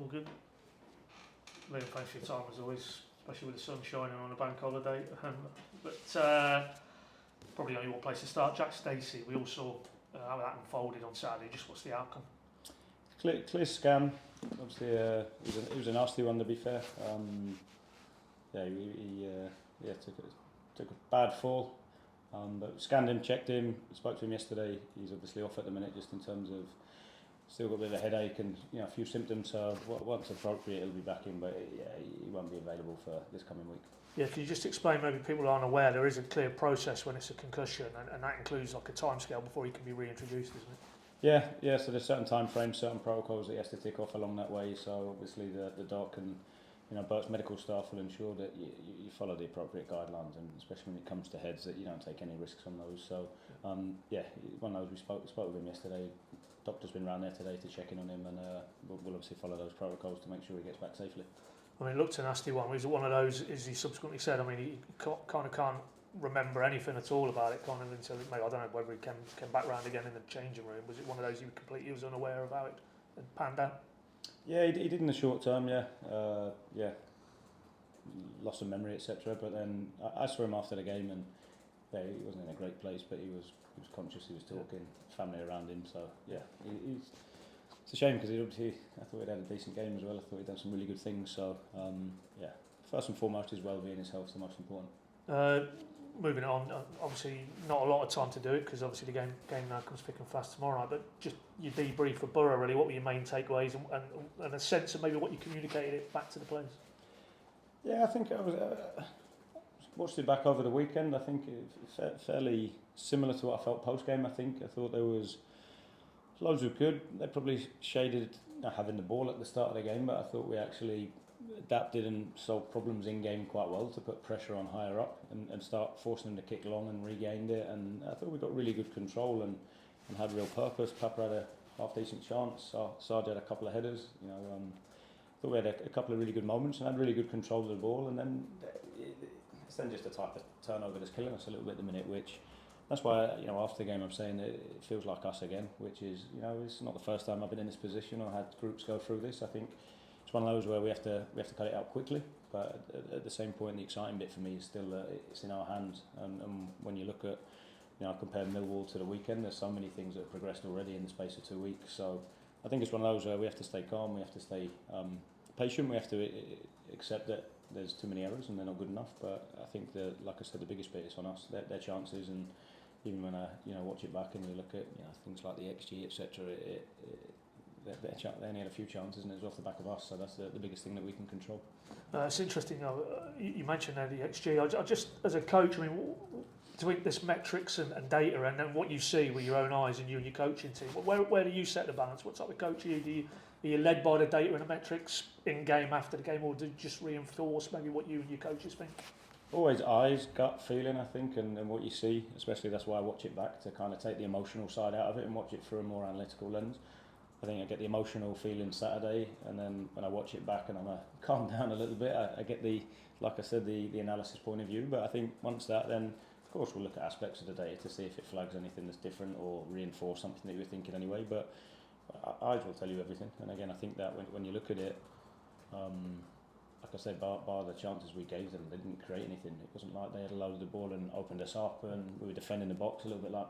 All good. Liam, thanks for your time as always, especially with the sun shining on a bank holiday. Probably only one place to start. Jack Stacey, we all saw how that unfolded on Saturday. Just what's the outcome? Clear scam. Obviously, it was a nasty one, to be fair. He took a bad fall. But scanned him, checked him, spoke to him yesterday. He's obviously off at the minute, just in terms of still got a bit of a headache and a few symptoms. So once appropriate, he'll be back in. But he won't be available for this coming week. Yeah, can you just explain, maybe people aren't aware, there is a clear process when it's a concussion, and that includes like a timescale before he can be reintroduced, isn't it? Yeah. So there's certain time frames, certain protocols that he has to tick off along that way. So obviously the doc and Bert's medical staff will ensure that you follow the appropriate guidelines, and especially when it comes to heads, that you don't take any risks on those. So one of those we spoke with him yesterday. Doctor's been round there today to check in on him, and we'll obviously follow those protocols to make sure he gets back safely. I mean, it looked a nasty one. Was it one of those, as he subsequently said, I mean, he kind of can't remember anything at all about it, kind of until, maybe, I don't know whether he came back round again in the changing room. Was it one of those he was unaware of how it had panned out? Yeah, he did in the short term, loss of memory, etc. But then I saw him after the game, and he wasn't in a great place, but he was conscious, he was talking, family around him. So it's a shame, because I thought he'd had a decent game as well. I thought he'd done some really good things. So first and foremost, his well-being, his health, is the most important. Moving on, obviously not a lot of time to do it, because obviously the game now comes thick and fast tomorrow night, but just your debrief for Borough, really. What were your main takeaways, and a sense of maybe what you communicated it back to the players? Yeah, I think I was watched it back over the weekend. I think it's fairly similar to what I felt post-game. I thought there was loads of good. They probably shaded having the ball at the start of the game, but I thought we actually adapted and solved problems in game quite well to put pressure on higher up and start forcing them to kick long, and regained it. And I thought we got really good control and had real purpose. Papa had a half decent chance. Sardi had a couple of headers. I thought we had a couple of really good moments and had really good control of the ball. And then it's then just a type of turnover that's killing us a little bit at the minute, which that's why after the game I'm saying that it feels like us again, which is it's not the first time I've been in this position or had groups go through this. I think it's one of those where we have to cut it out quickly, but at the same point, the exciting bit for me is still it's in our hands. And when you look at, compare Millwall to the weekend, there's so many things that have progressed already in the space of 2 weeks. So I think it's one of those where we have to stay calm, we have to stay patient, we have to accept that there's too many errors and they're not good enough. But I think that, like I said, the biggest bit is on us, their chances. And even when I watch it back and you look at things like the XG, etc., they only had a few chances, and it was off the back of us. So that's the biggest thing that we can control. It's interesting. You mentioned there the XG. I just, as a coach, I mean, between this metrics and data, and then what you see with your own eyes, and you and your coaching team, where do you set the balance? What type of coach are you? Are you led by the data and the metrics in game, after the game, or do you just reinforce maybe what you and your coaches think? Always eyes, gut feeling, I think, and what you see. Especially that's why I watch it back, to kind of take the emotional side out of it and watch it through a more analytical lens. I think I get the emotional feeling Saturday, and then when I watch it back and I'm calm down a little bit, I get the analysis point of view. But I think once that, then of course we'll look at aspects of the data to see if it flags anything that's different or reinforce something that you were thinking anyway. But eyes will tell you everything. And again, I think that when you look at it, like I said, bar the chances we gave them, they didn't create anything. It wasn't like they had loaded the ball and opened us up and we were defending the box a little bit like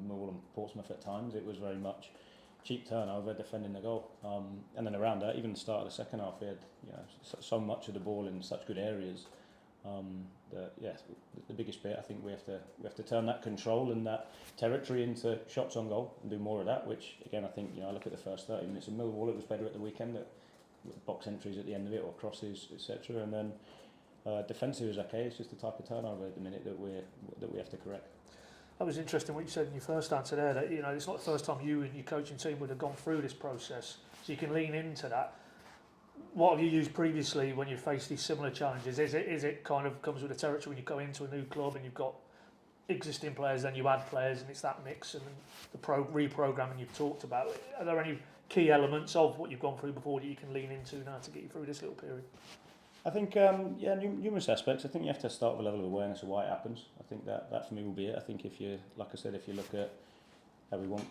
Millwall and Portsmouth at times. It was very much cheap turnover, defending the goal. And then around that, even the start of the second half, we had so much of the ball in such good areas. The biggest bit, I think we have to turn that control and that territory into shots on goal and do more of that. Which again, I think I look at the first 30 minutes of Millwall, it was better at the weekend, with box entries at the end of it or crosses, etc. And then defensive is okay. It's just the type of turnover at the minute that we have to correct. That was interesting what you said in your first answer there, that it's not the first time you and your coaching team would have gone through this process, so you can lean into that. What have you used previously when you face these similar challenges? Is it kind of comes with the territory when you go into a new club and you've got existing players, then you add players, and it's that mix and the reprogramming you've talked about? Are there any key elements of what you've gone through before that you can lean into now to get you through this little period? I think, numerous aspects. I think you have to start with a level of awareness of why it happens. I think that for me will be it. I think if you look at how we want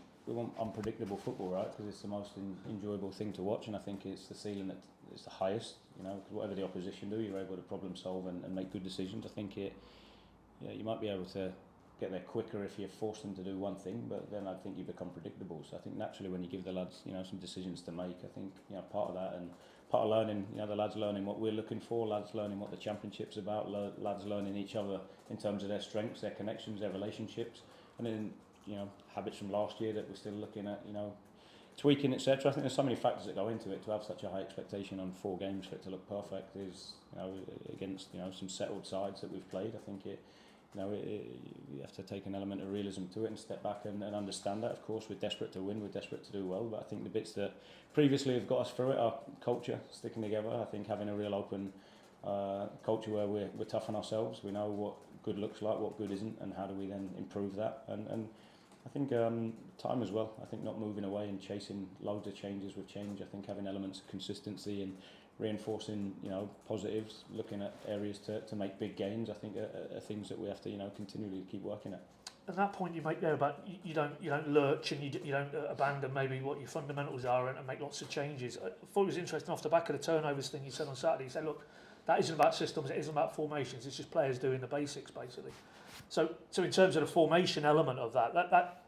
unpredictable football, right? Because it's the most enjoyable thing to watch, and I think it's the ceiling that is the highest. You know, because whatever the opposition do, you're able to problem solve and make good decisions. I think you might be able to get there quicker if you force them to do one thing, but then I think you become predictable. So I think naturally when you give the lads, some decisions to make, I think, part of that and part of learning, the lads learning what we're looking for, lads learning what the championship's about, lads learning each other in terms of their strengths, their connections, their relationships, and then, habits from last year that we're still looking at, tweaking, etc. I think there's so many factors that go into it. To have such a high expectation on 4 games for it to look perfect is, against, some settled sides that we've played. I think you have to take an element of realism to it and step back and understand that. Of course, we're desperate to win, we're desperate to do well, but I think the bits that previously have got us through it are culture, sticking together. I think having a real open culture where we're tough on ourselves, we know what good looks like, what good isn't, and how do we then improve that. And I think time as well. I think not moving away and chasing loads of changes with change. I think having elements of consistency and reinforcing, positives, looking at areas to make big gains, I think are things that we have to, continually keep working at. And that point you make there about you don't lurch and you don't abandon maybe what your fundamentals are and make lots of changes. I thought it was interesting off the back of the turnovers thing you said on Saturday. You said, look, that isn't about systems, it isn't about formations, it's just players doing the basics basically. So in terms of the formation element of that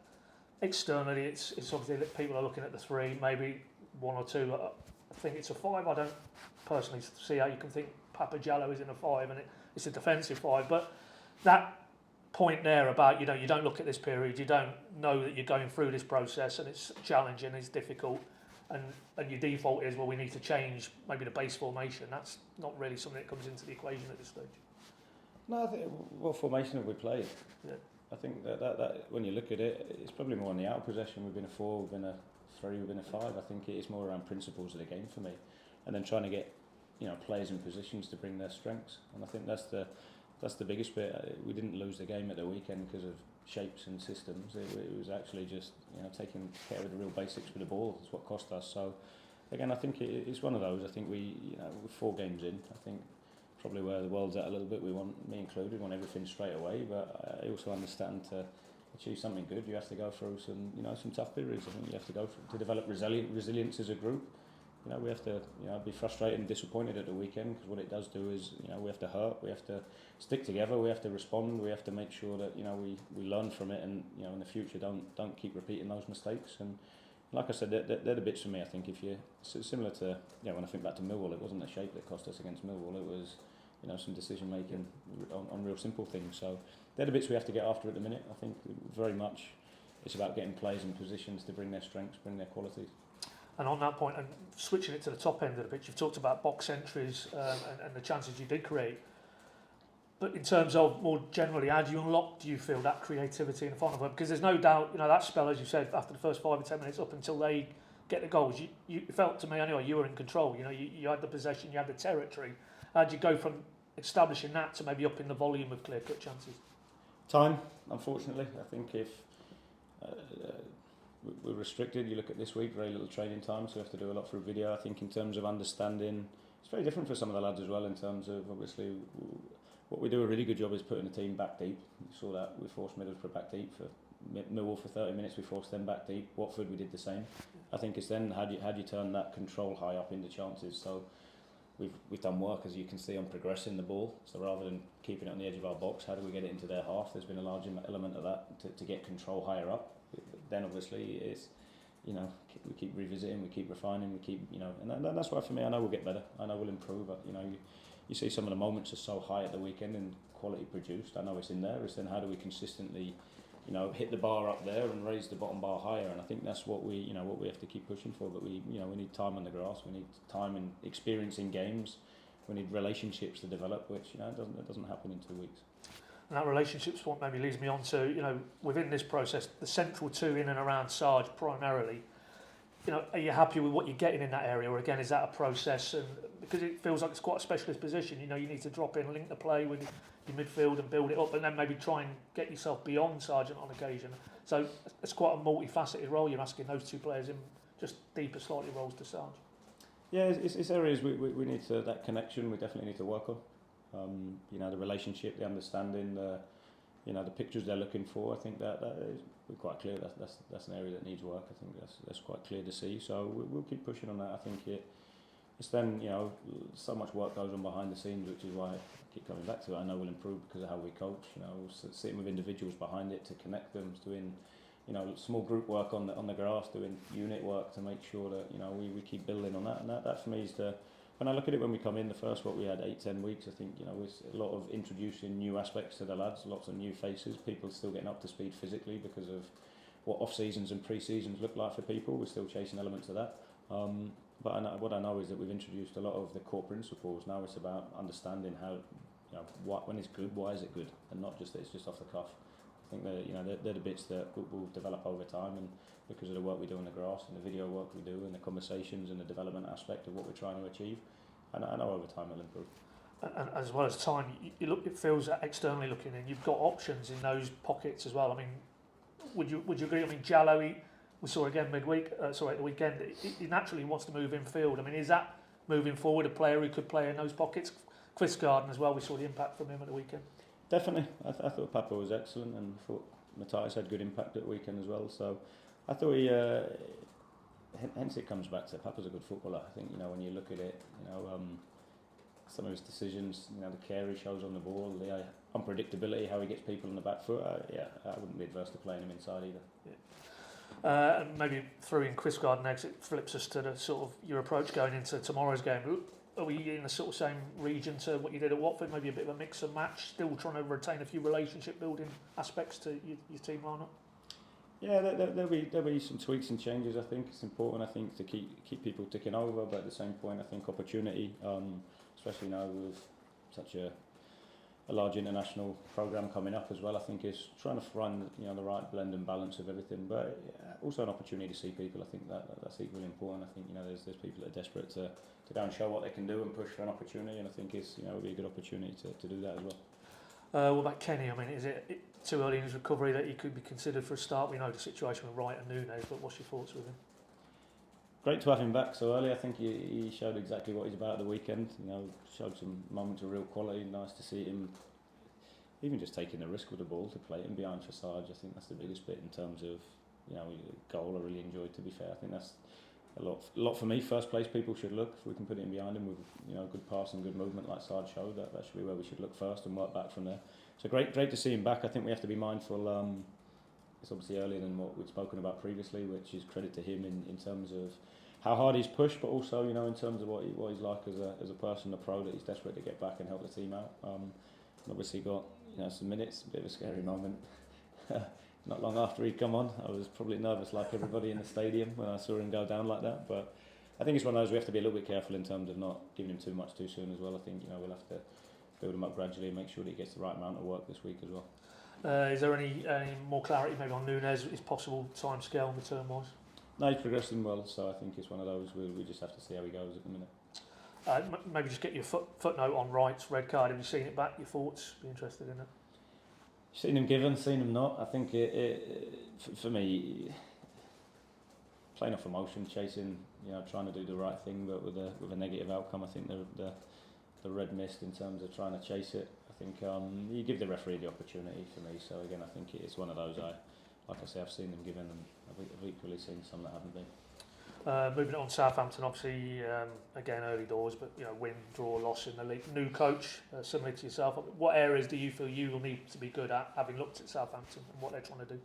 externally, it's obviously that people are looking at the 3, maybe 1 or 2. I think it's a 5. I don't personally see how you can think Papagiallo is in a 5 and it's a defensive 5. But that point there about, you don't look at this period, you don't know that you're going through this process and it's challenging, it's difficult, and your default is, well, we need to change maybe the base formation. That's not really something that comes into the equation at this stage. No, I think what formation have we played? Yeah. I think that when you look at it, it's probably more on the out possession. We've been a 4, we've been a 3, we've been a 5. I think it is more around principles of the game for me, and then trying to get players in positions to bring their strengths. And I think that's the biggest bit. We didn't lose the game at the weekend because of shapes and systems. It was actually just taking care of the real basics with the ball. That's what cost us. So again, I think it's one of those. I think we're 4 games in. I think probably where the world's at a little bit. We want, me included, want everything straight away. But I also understand to achieve something good, you have to go through some tough periods. I think you have to go to develop resilience as a group. We have to be frustrated and disappointed at the weekend, because what it does do is we have to hurt, we have to stick together, we have to respond, we have to make sure that we learn from it, and in the future don't keep repeating those mistakes. And like I said, they're the bits for me. I think if you similar to when I think back to Millwall, it wasn't the shape that cost us against Millwall, it was some decision making on real simple things. So they're the bits we have to get after at the minute. I think very much it's about getting players in positions to bring their strengths, bring their qualities. And on that point, and switching it to the top end of the pitch, you've talked about box entries and the chances you did create. But in terms of more generally, how do you feel that creativity in the final third? Because there's no doubt, that spell, as you said, after the first 5 or 10 minutes up until they get the goals, you felt, to me anyway, you were in control. You had the possession, you had the territory. How do you go from establishing that to maybe upping the volume of clear-cut chances? Time, unfortunately. I think if we're restricted, you look at this week, very little training time, so we have to do a lot through video. I think in terms of understanding, it's very different for some of the lads as well, in terms of, obviously, what we do a really good job is putting the team back deep. You saw that, we forced Middlesbrough back deep. For Millwall for 30 minutes, we forced them back deep. Watford, we did the same. I think it's then, how do you turn that control high up into chances? So we've done work, as you can see, on progressing the ball. So rather than keeping it on the edge of our box, how do we get it into their half? There's been a large element of that to get control higher up. Then obviously it's, we keep revisiting, we keep refining, we keep, and that's why for me, I know we'll get better, I know we'll improve. You see some of the moments are so high at the weekend and quality produced. I know it's in there. It's then how do we consistently, hit the bar up there and raise the bottom bar higher. And I think that's what we have to keep pushing for. But we need time on the grass. We need time and experience in games. We need relationships to develop, which it doesn't happen in 2 weeks. And that relationships point maybe leads me on to, within this process, the central 2 in and around Sarge primarily, are you happy with what you're getting in that area? Or again, is that a process? And because it feels like it's quite a specialist position, you need to drop in, link the play with your midfield and build it up, and then maybe try and get yourself beyond Sargent on occasion. So it's quite a multifaceted role you're asking those 2 players in, just deeper, slightly roles to Sarge. Yeah, it's areas we need that connection, we definitely need to work on. The relationship, the understanding, the pictures they're looking for. I think that is quite clear. That's an area that needs work. I think that's quite clear to see. So we'll keep pushing on that. I think it's then so much work goes on behind the scenes, which is why I keep coming back to it. I know we'll improve because of how we coach. Sitting with individuals behind it to connect them, doing small group work on the grass, doing unit work to make sure that we keep building on that. And that for me is when I look at it when we come in, the first we had 8-10 weeks, I think it's a lot of introducing new aspects to the lads, lots of new faces, people still getting up to speed physically because of what off seasons and pre-seasons look like for people. We're still chasing elements of that. But what I know is that we've introduced a lot of the core principles. Now it's about understanding how, when it's good, why is it good, and not just that it's just off the cuff. I think they're the bits that will develop over time, and because of the work we do on the grass and the video work we do and the conversations and the development aspect of what we're trying to achieve, and I know over time it'll improve. And as well as time, you look. It feels that externally looking in, you've got options in those pockets as well. I mean, would you agree? I mean, Jallow, we saw again midweek. At the weekend, he naturally wants to move in field. I mean, is that moving forward a player who could play in those pockets? Chris Garden as well. We saw the impact from him at the weekend. Definitely, I thought Papa was excellent, and I thought Matthias had good impact at the weekend as well. So I thought he. Hence, it comes back to Papa's a good footballer. I think when you look at it, some of his decisions, the care he shows on the ball, the unpredictability, how he gets people on the back foot. I wouldn't be adverse to playing him inside either. Yeah. And maybe through in Chris Garden next, it flips us to the sort of your approach going into tomorrow's game. Are we in the sort of same region to what you did at Watford? Maybe a bit of a mix and match, still trying to retain a few relationship building aspects to your team lineup? Yeah, there'll be some tweaks and changes. I think it's important. I think to keep people ticking over, but at the same point, I think opportunity, especially now with such a large international program coming up as well. I think is trying to find the right blend and balance of everything, but also an opportunity to see people. I think that's equally important. I think there's people that are desperate to go and show what they can do and push for an opportunity, and I think it would be a good opportunity to do that as well. What about Kenny? I mean, is it too early in his recovery that he could be considered for a start? We know the situation with Wright and Nunes, but what's your thoughts with him? Great to have him back so early. I think he showed exactly what he's about at the weekend. Showed some moments of real quality. Nice to see him even just taking the risk with the ball to play it in behind Fassage. I think that's the biggest bit in terms of goal. I really enjoyed. To be fair, I think that's a lot for me. First place people should look. If we can put it in behind him with good pass and good movement like Sarge showed, that should be where we should look first and work back from there. So great to see him back. I think we have to be mindful. It's obviously earlier than what we'd spoken about previously, which is credit to him in terms of how hard he's pushed, but also in terms of what he's like as a person, a pro, that he's desperate to get back and help the team out. Obviously got some minutes, a bit of a scary moment. Not long after he'd come on, I was probably nervous like everybody in the stadium when I saw him go down like that. But I think it's one of those we have to be a little bit careful in terms of not giving him too much too soon as well. I think we'll have to build him up gradually and make sure that he gets the right amount of work this week as well. Is there any more clarity maybe on Nunes, his possible timescale and return-wise? No, he's progressing well, so I think it's one of those we just have to see how he goes at the minute. Maybe just get your footnote on Wright's red card. Have you seen it back? Your thoughts? Be interested in it. Seen him given, seen him not. I think for me, playing off emotion, chasing, trying to do the right thing, but with a negative outcome. I think the red mist in terms of trying to chase it. I think you give the referee the opportunity for me. So again, I think it's one of those. Like I say, I've seen them given, and I've equally seen some that haven't been. Moving on, Southampton, obviously, again, early doors, but win, draw, loss in the league. New coach, similar to yourself. What areas do you feel you will need to be good at, having looked at Southampton and what they're trying to do?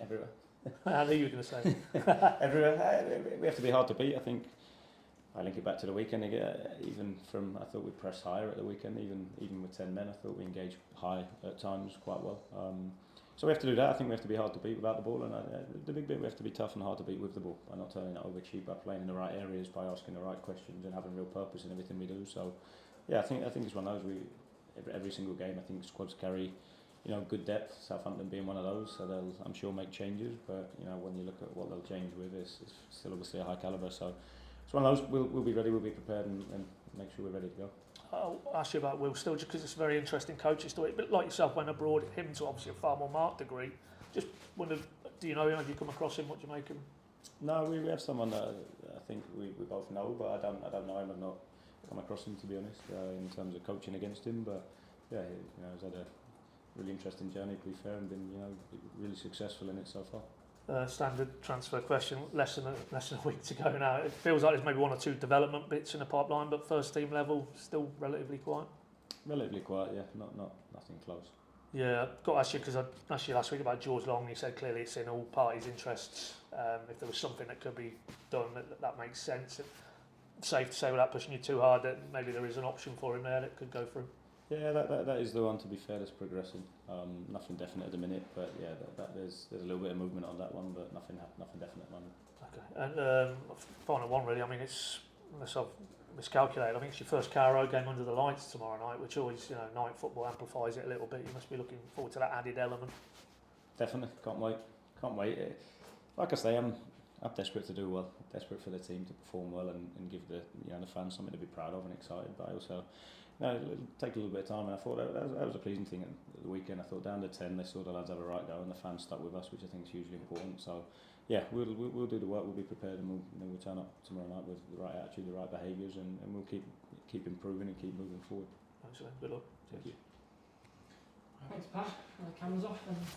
Everywhere. I knew you were going to say. Everywhere. We have to be hard to beat. I think I link it back to the weekend again. I thought we pressed higher at the weekend. Even with 10 men, I thought we engaged high at times quite well. So we have to do that. I think we have to be hard to beat without the ball, and the big bit we have to be tough and hard to beat with the ball by not turning it over cheap, by playing in the right areas, by asking the right questions and having real purpose in everything we do. So yeah, I think it's one of those. Every single game, I think squads carry good depth. Southampton being one of those, so they'll I'm sure make changes. But when you look at what they'll change with, it's still obviously a high calibre. So it's one of those. We'll be ready. We'll be prepared and make sure we're ready to go. I'll ask you about Will still, just because it's a very interesting coaching story. But like yourself, went abroad, him to obviously a far more marked degree. Just wondered, do you know him? Have you come across him? What do you make him? No, we have someone that I think we both know, but I don't know him. I've not come across him, to be honest, in terms of coaching against him. But yeah, he's had really interesting journey, to be fair, and been really successful in it so far. Standard transfer question, less than a week to go now. It feels like there's maybe one or two development bits in the pipeline, but first team level still relatively quiet. Relatively quiet, yeah. Nothing close. Yeah, I've got to ask you, because I asked you last week about George Long. You said clearly it's in all parties' interests. If there was something that could be done that makes sense, safe to say without pushing you too hard that maybe there is an option for him there that could go through. Yeah, that is the one, to be fair, that's progressing. Nothing definite at the minute, but yeah, there's a little bit of movement on that one, but nothing definite at the moment. Okay, and final one really. I mean, it's, unless I've miscalculated, I think it's your first Carrow game under the lights tomorrow night, which always, night football amplifies it a little bit. You must be looking forward to that added element. Definitely, can't wait. Like I say, I'm desperate to do well, desperate for the team to perform well and give the fans something to be proud of and excited. But I also it'll take a little bit of time, and I thought that was a pleasing thing at the weekend. I thought down to 10, they saw the lads have a right go, and the fans stuck with us, which I think is hugely important. So yeah, we'll do the work, we'll be prepared, and we'll turn up tomorrow night with the right attitude, the right behaviours, and we'll keep improving and keep moving forward. Excellent, good luck. Thank you. Thanks, Pat. The camera's off and